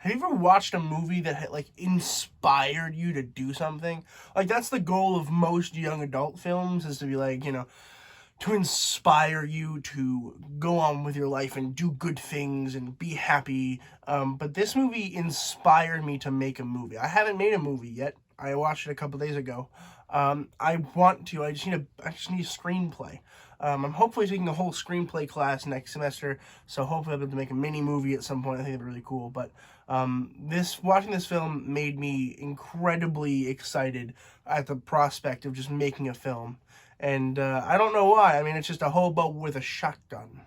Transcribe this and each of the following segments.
Have you ever watched a movie that had, like, inspired you to do something? Like, that's the goal of most young adult films, is to be like, to inspire you to go on with your life and do good things and be happy. But this movie inspired me to make a movie. I haven't made a movie yet. I watched it a couple days ago. I want to. I just need a screenplay. I'm hopefully taking a whole screenplay class next semester, so hopefully I'll be able to make a mini movie at some point. I think that'd be really cool. But watching this film made me incredibly excited at the prospect of just making a film. And I don't know why. I mean, it's just a hobo with a shotgun.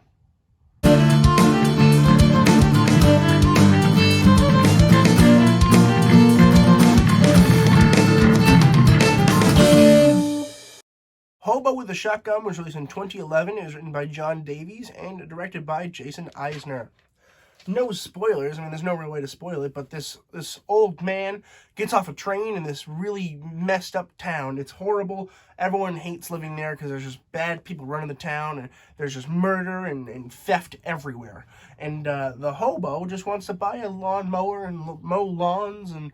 Hobo with a Shotgun was released in 2011. It was written by John Davies and directed by Jason Eisner. No spoilers. I mean, there's no real way to spoil it, but this old man gets off a train in this really messed up town. It's horrible. Everyone hates living there because there's just bad people running the town, and there's just murder and theft everywhere. And the hobo just wants to buy a lawnmower and mow lawns and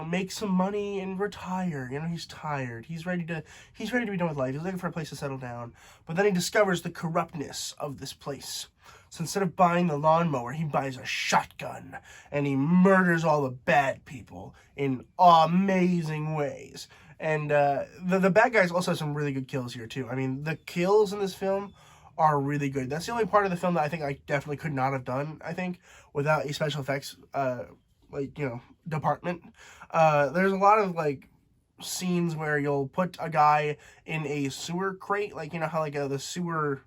make some money and retire. He's tired. He's ready to be done with life. He's looking for a place to settle down. But then he discovers the corruptness of this place. So instead of buying the lawnmower, he buys a shotgun, and he murders all the bad people in amazing ways. And the bad guys also have some really good kills here, too. I mean, the kills in this film are really good. That's the only part of the film that I think I definitely could not have done, I think, without a special effects, department. There's a lot of, scenes where you'll put a guy in a sewer crate, how, the sewer,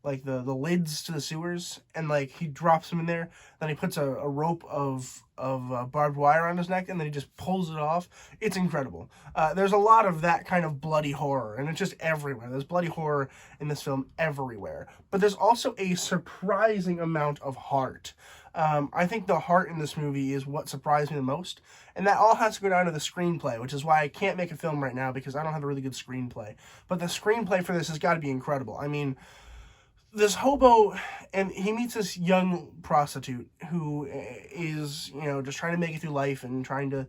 the lids to the sewers, and he drops him in there, then he puts a rope of barbed wire on his neck, and then he just pulls it off. It's incredible. There's a lot of that kind of bloody horror, and it's just everywhere. There's bloody horror in this film everywhere, but there's also a surprising amount of heart. I think the heart in this movie is what surprised me the most, and that all has to go down to the screenplay, which is why I can't make a film right now, because I don't have a really good screenplay. But the screenplay for this has got to be incredible. I mean, this hobo, and he meets this young prostitute who is, just trying to make it through life and trying to,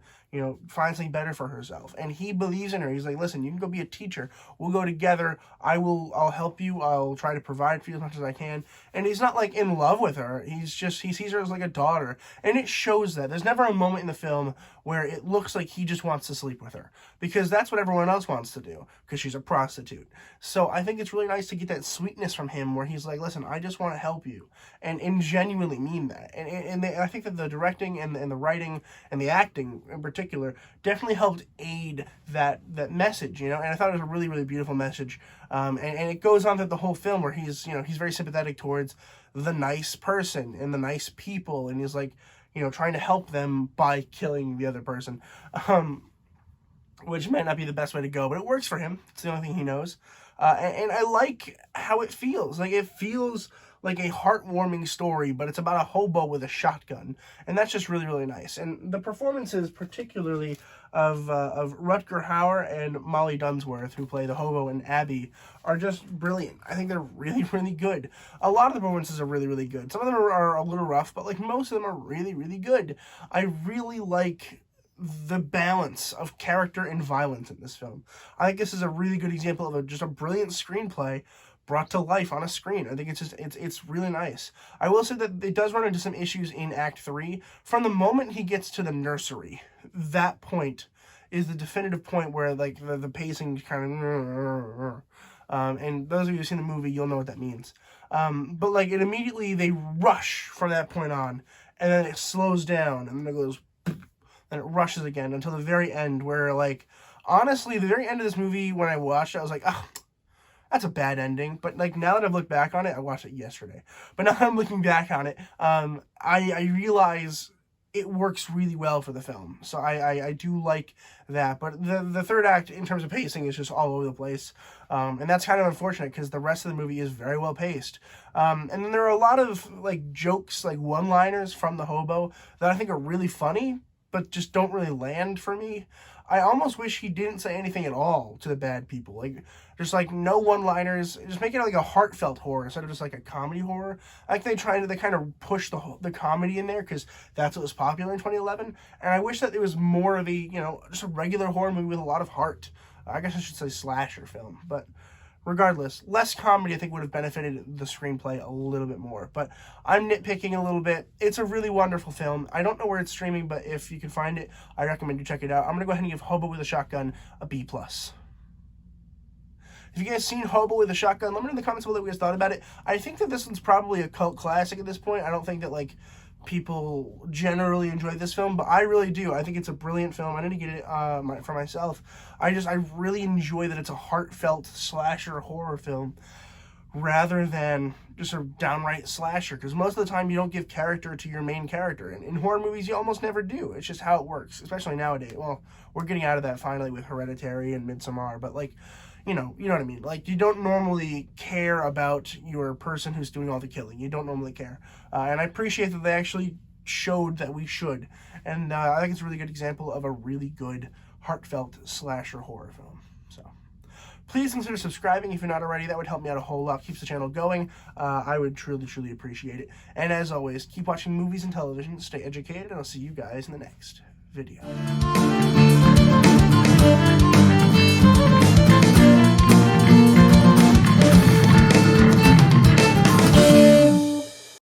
find something better for herself. And he believes in her. He's like, listen, you can go be a teacher. We'll go together. I'll help you. I'll try to provide for you as much as I can. And he's not in love with her. He sees her as a daughter. And it shows that. There's never a moment in the film where it looks like he just wants to sleep with her, because that's what everyone else wants to do, because she's a prostitute. So I think it's really nice to get that sweetness from him, where he's like, listen, I just want to help you, and genuinely mean that. And I think that the directing and the writing and the acting in particular definitely helped aid that message, and I thought it was a really, really beautiful message. And it goes on through the whole film, where he's very sympathetic towards the nice person and the nice people, and he's trying to help them by killing the other person, which might not be the best way to go, but it works for him. It's the only thing he knows. And I like how it feels. It feels like a heartwarming story, but it's about a hobo with a shotgun, and that's just really, really nice. And the performances, particularly of Rutger Hauer and Molly Dunsworth, who play the hobo and Abby, are just brilliant. I think they're really, really good. A lot of the performances are really, really good. Some of them are a little rough, but most of them are really, really good. I really like the balance of character and violence in this film. I think this is a really good example of just a brilliant screenplay brought to life on a screen. I think it's really nice. I will say that it does run into some issues in Act 3. From the moment he gets to the nursery, that point is the definitive point where the pacing kind of and those of you who've seen the movie, you'll know what that means. But it immediately, they rush from that point on, and then it slows down, and then it goes, and it rushes again until the very end, where honestly, the very end of this movie, when I watched it, I was like, oh, that's a bad ending. But now that I've looked back on it, I watched it yesterday, but now that I'm looking back on it, I realize it works really well for the film. So I do like that. But the third act, in terms of pacing, is just all over the place. And that's kind of unfortunate, because the rest of the movie is very well paced. And then there are a lot of jokes, one-liners from the hobo that I think are really funny, but just don't really land for me. I almost wish he didn't say anything at all to the bad people. Like, just like no one-liners. Just make it like a heartfelt horror instead of just like a comedy horror. Like they kind of push the comedy in there because that's what was popular in 2011. And I wish that it was more of a, you know, just a regular horror movie with a lot of heart. I guess I should say slasher film, but regardless, less comedy I think would have benefited the screenplay a little bit more. But I'm nitpicking a little bit. It's a really wonderful film. I don't know where it's streaming, but if you can find it, I recommend you check it out. I'm going to go ahead and give Hobo with a Shotgun a B+. If you guys seen Hobo with a Shotgun, let me know in the comments below what you guys thought about it. I think that this one's probably a cult classic at this point. I don't think that, like, people generally enjoy this film, but I really do. I think it's a brilliant film. I need to get it for myself. I really enjoy that it's a heartfelt slasher horror film rather than just a downright slasher, because most of the time you don't give character to your main character. And in horror movies, you almost never do. It's just how it works, especially nowadays. Well, we're getting out of that finally with Hereditary and Midsommar, but like, you know what I mean? Like, you don't normally care about your person who's doing all the killing. You don't normally care. And I appreciate that they actually showed that we should. And I think it's a really good example of a really good, heartfelt slasher horror film. So, please consider subscribing if you're not already. That would help me out a whole lot. Keeps the channel going. I would truly, truly appreciate it. And as always, keep watching movies and television. Stay educated, and I'll see you guys in the next video.